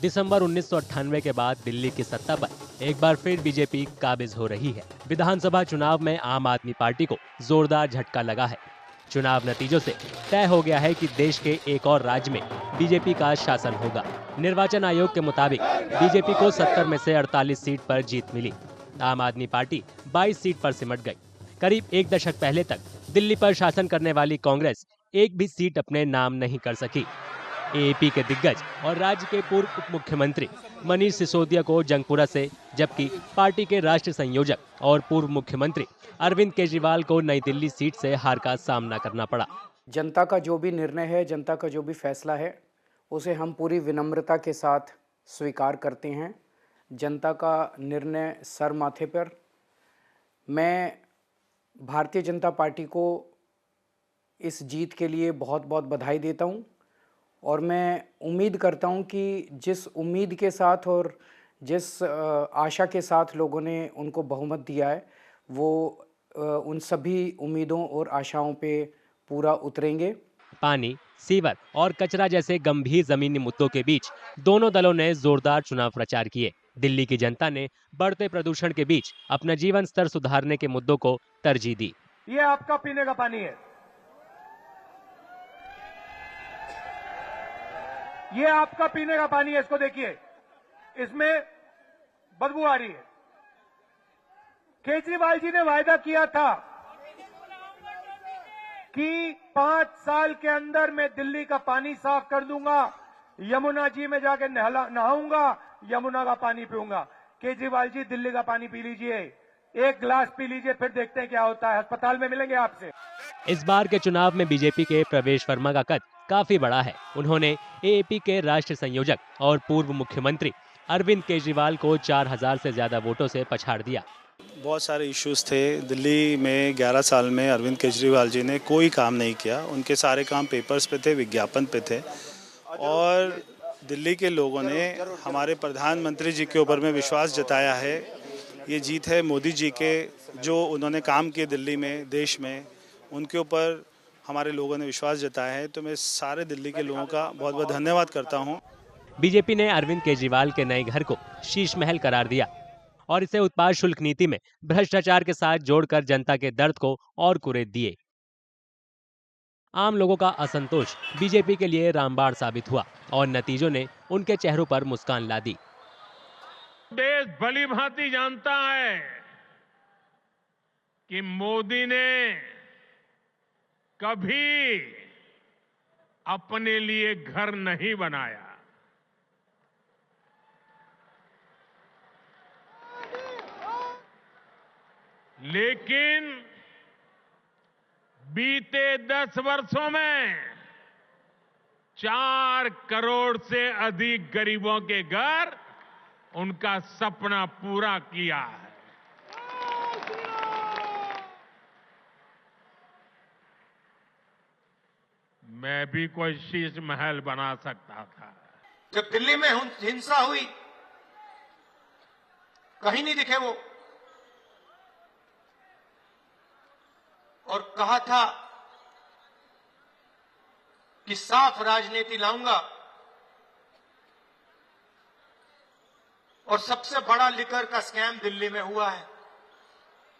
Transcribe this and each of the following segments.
दिसंबर 1998 के बाद दिल्ली की सत्ता पर एक बार फिर बीजेपी काबिज हो रही है। विधानसभा चुनाव में आम आदमी पार्टी को जोरदार झटका लगा है। चुनाव नतीजों से तय हो गया है कि देश के एक और राज्य में बीजेपी का शासन होगा। निर्वाचन आयोग के मुताबिक बीजेपी को 70 में से 48 सीट पर जीत मिली। आम आदमी पार्टी 22 सीट पर सिमट गई। करीब एक दशक पहले तक दिल्ली पर शासन करने वाली कांग्रेस एक भी सीट अपने नाम नहीं कर सकी। एएपी के दिग्गज और राज्य के पूर्व उप मुख्यमंत्री मनीष सिसोदिया को जंगपुरा से, जबकि पार्टी के राष्ट्रीय संयोजक और पूर्व मुख्यमंत्री अरविंद केजरीवाल को नई दिल्ली सीट से हार का सामना करना पड़ा। जनता का जो भी निर्णय है, जनता का जो भी फैसला है, उसे हम पूरी विनम्रता के साथ स्वीकार करते हैं। जनता का निर्णय सर माथे पर। मैं भारतीय जनता पार्टी को इस जीत के लिए बहुत बहुत बधाई देता हूं और मैं उम्मीद करता हूं कि जिस उम्मीद के साथ और जिस आशा के साथ लोगों ने उनको बहुमत दिया है, वो उन सभी उम्मीदों और आशाओं पे पूरा उतरेंगे। पानी, सीवर और कचरा जैसे गंभीर जमीनी मुद्दों के बीच दोनों दलों ने जोरदार चुनाव प्रचार किए। दिल्ली की जनता ने बढ़ते प्रदूषण के बीच अपना जीवन स्तर सुधारने के मुद्दों को तरजीह दी। ये आपका पीने का पानी है, ये आपका पीने का पानी है, इसको देखिए, इसमें बदबू आ रही है। केजरीवाल जी ने वायदा किया था कि 5 साल के अंदर मैं दिल्ली का पानी साफ कर दूंगा, यमुना जी में जाके नहाऊंगा, यमुना का पानी पीऊंगा। केजरीवाल जी, दिल्ली का पानी पी लीजिए, एक गिलास पी लीजिए, फिर देखते हैं क्या होता है। अस्पताल में मिलेंगे आपसे। इस बार के चुनाव में बीजेपी के प्रवेश वर्मा का कद काफी बड़ा है। उन्होंने एएपी के राष्ट्रीय संयोजक और पूर्व मुख्यमंत्री अरविंद केजरीवाल को 4000 से ज्यादा वोटों से पछाड़ दिया। बहुत सारे इश्यूज थे दिल्ली में। 11 साल में अरविंद केजरीवाल जी ने कोई काम नहीं किया। उनके सारे काम पेपर्स पे थे, विज्ञापन पे थे, और दिल्ली के लोगों ने हमारे प्रधानमंत्री जी के ऊपर में विश्वास जताया है। ये जीत है मोदी जी के, जो उन्होंने काम किए दिल्ली में, देश में, उनके ऊपर हमारे लोगों ने विश्वास जताया है। तो मैं सारे दिल्ली के लोगों का बहुत बहुत धन्यवाद करता हूँ। बीजेपी ने अरविंद केजरीवाल के नए घर को शीश महल करार दिया और इसे उत्पाद शुल्क नीति में भ्रष्टाचार के साथ जोड़कर जनता के दर्द को और कुरेद दिए। आम लोगों का असंतोष बीजेपी के लिए रामबाण साबित हुआ और नतीजों ने उनके चेहरों पर मुस्कान ला दी। देश भली भांति जानता है कि मोदी ने कभी अपने लिए घर नहीं बनाया। लेकिन बीते 10 वर्षों में 4 करोड़ से अधिक गरीबों के घर उनका सपना पूरा किया है। मैं भी कोई शीश महल बना सकता था। जब दिल्ली में हिंसा हुई, कहीं नहीं दिखे वो, और कहा था कि साफ राजनीति लाऊंगा, और सबसे बड़ा लिकर का स्कैम दिल्ली में हुआ है,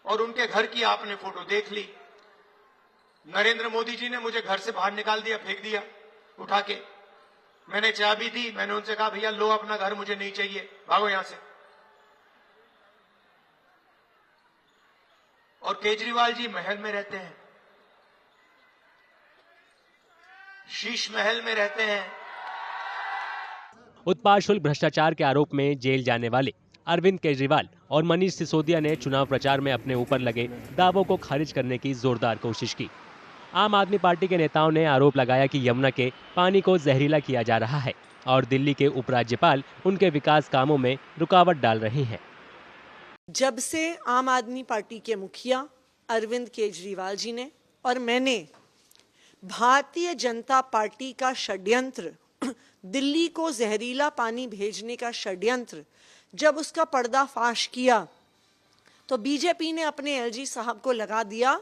और उनके घर की आपने फोटो देख ली। नरेंद्र मोदी जी ने मुझे घर से बाहर निकाल दिया, फेंक दिया उठा के। मैंने चाबी दी, मैंने उनसे कहा भैया लो अपना घर, मुझे नहीं चाहिए, भागो यहां से। और केजरीवाल जी महल में रहते हैं, शीश महल में रहते हैं। उत्पाद शुल्क भ्रष्टाचार के आरोप में जेल जाने वाले अरविंद केजरीवाल और मनीष सिसोदिया ने चुनाव प्रचार में अपने ऊपर लगे दावों को खारिज करने की जोरदार कोशिश की। आम आदमी पार्टी के नेताओं ने आरोप लगाया कि यमुना के पानी को जहरीला किया जा रहा है और दिल्ली के उपराज्यपाल उनके विकास कामों में रुकावट डाल रहे हैं। जब से आम आदमी पार्टी के मुखिया अरविंद केजरीवाल जी ने और मैंने भारतीय जनता पार्टी का षड्यंत्र, दिल्ली को जहरीला पानी भेजने का षड्यंत्र, जब उसका पर्दाफाश किया, तो बीजेपी ने अपने एलजी साहब को लगा दिया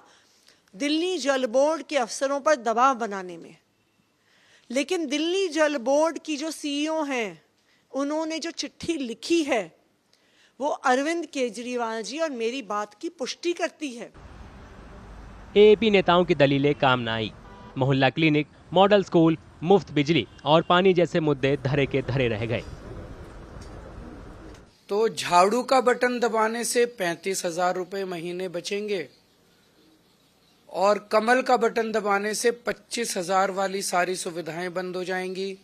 दिल्ली जल बोर्ड के अफसरों पर दबाव बनाने में। लेकिन दिल्ली जल बोर्ड की जो सीईओ हैं, उन्होंने जो चिट्ठी लिखी है वो अरविंद केजरीवाल जी और मेरी बात की पुष्टि करती है। एएपी नेताओं की दलीलें काम न आई। मोहल्ला क्लिनिक, मॉडल स्कूल, मुफ्त बिजली और पानी जैसे मुद्दे धरे के धरे रह गए। तो झाड़ू का बटन दबाने से 35,000 रुपए महीने बचेंगे और कमल का बटन दबाने से 25,000 वाली सारी सुविधाएं बंद हो जाएंगी,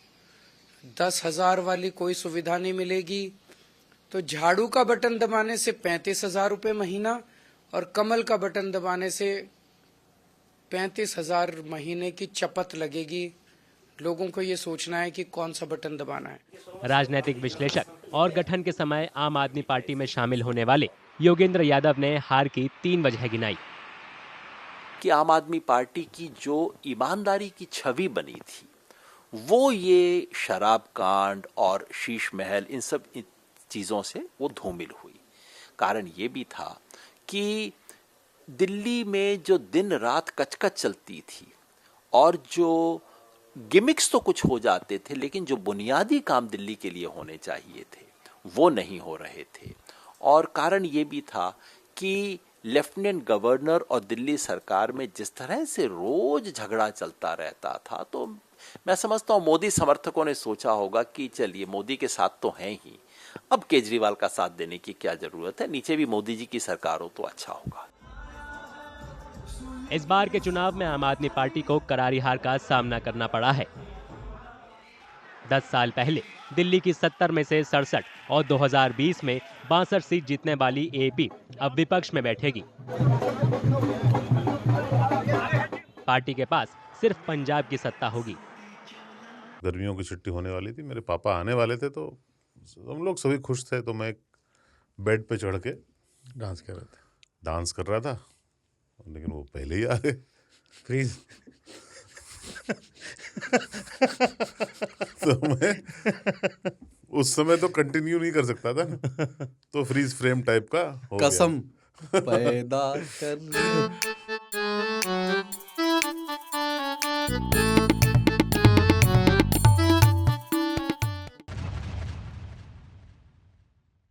10,000 वाली कोई सुविधा नहीं मिलेगी। तो झाड़ू का बटन दबाने से 35,000 रुपए महीना और कमल का बटन दबाने से 35,000 महीने की चपत लगेगी। लोगों को ये सोचना है कि कौन सा बटन दबाना है। राजनीतिक विश्लेषक और गठन के समय आम आदमी पार्टी में शामिल होने वाले योगेंद्र यादव ने हार की 3 वजह गिनाई। कि आम आदमी पार्टी की जो ईमानदारी की छवि बनी थी वो ये शराब कांड और शीश महल इन सब चीज़ों से वो धूमिल हुई। कारण ये भी था कि दिल्ली में जो दिन रात कचकच चलती थी और जो गिमिक्स तो कुछ हो जाते थे लेकिन जो बुनियादी काम दिल्ली के लिए होने चाहिए थे वो नहीं हो रहे थे। और कारण ये भी था कि लेफ्टिनेंट गवर्नर और दिल्ली सरकार में जिस तरह से रोज झगड़ा चलता रहता था, तो मैं समझता हूँ मोदी समर्थकों ने सोचा होगा कि चलिए मोदी के साथ तो हैं ही, अब केजरीवाल का साथ देने की क्या जरूरत है, नीचे भी मोदी जी की सरकार हो तो अच्छा होगा। इस बार के चुनाव में आम आदमी पार्टी को करारी हार का सामना करना पड़ा है। 10 साल पहले दिल्ली की 70 में से 67 और 2020 में 62 सीट जीतने वाली एएपी अब विपक्ष में बैठेगी। पार्टी के पास सिर्फ पंजाब की सत्ता होगी। गर्मियों की छुट्टी होने वाली थी, मेरे पापा आने वाले थे, तो हम लोग सभी खुश थे। तो मैं एक बेड पे चढ़ के डांस कर रहा था, लेकिन वो पहले ही आ गए। फ्रीज तो मैं उस समय तो कंटिन्यू नहीं कर सकता था, तो फ्रीज फ्रेम टाइप का हो कसम गया। पैदा कर